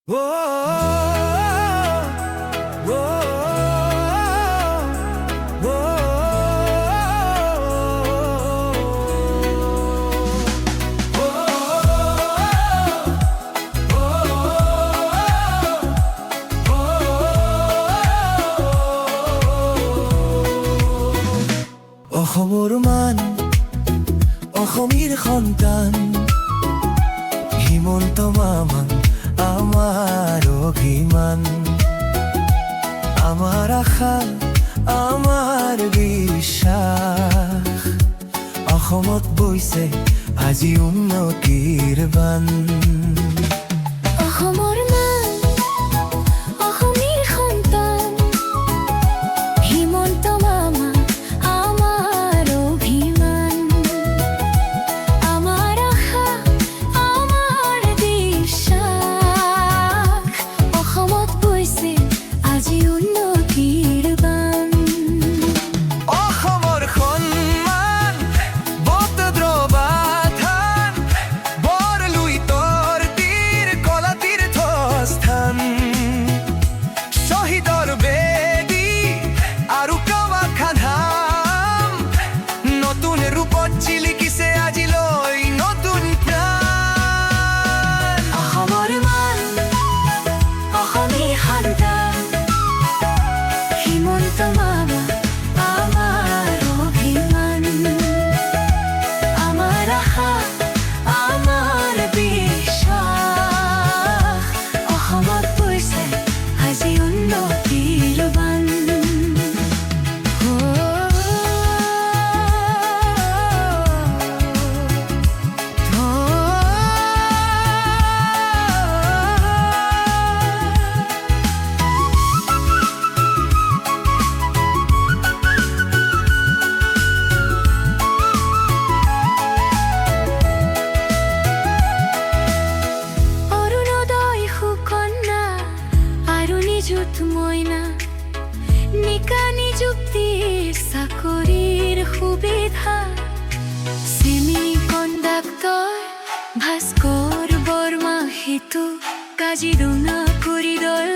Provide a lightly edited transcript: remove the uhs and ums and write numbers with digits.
ও ও ও অসমৰ মান অসমীৰ সন্তান হিমন্ত মামা আমাৰ অভিমান, আমাৰ আশা, আমাৰ বিশ্বাস। অসমত বৈছে আজি উন্নতিৰ বান। অসমৰ মান অসমীৰ সন্তান হিমন্ত মামা আমাৰ অভিমান, আমাৰ আশা, আমাৰ বিশ্বাস। অসমত বৈছে আজি উন্নতিৰ বান। অসমৰ সন্মান বটদ্ৰৱাধান, বৰলুইতৰ তীৰ কলা তীৰ্থস্থান। শ্বহীদৰ বেদী আৰু কামাখ্যা ধাম, নতুন ৰূপত জিলিকিছে আজিলৈ নতুন প্ৰাণ। অসমৰ মান অসমীৰ সন্তান হিমন্ত মামা আমাৰ অভিমান, আমাৰ আশা, আমাৰ বিশ্বাস। অসমত বৈছে আজি উন্নতিৰ বান। অৰুণোদয় সুকন্যা আৰু নিযুত মইনা, নিকা নিযুক্তিৰ চাকৰিৰ সুবিধা। চেমি কণ্ডাক্টৰ ভাস্কৰ বৰ্মা সেতু, কাজিৰঙা কৰিডৰ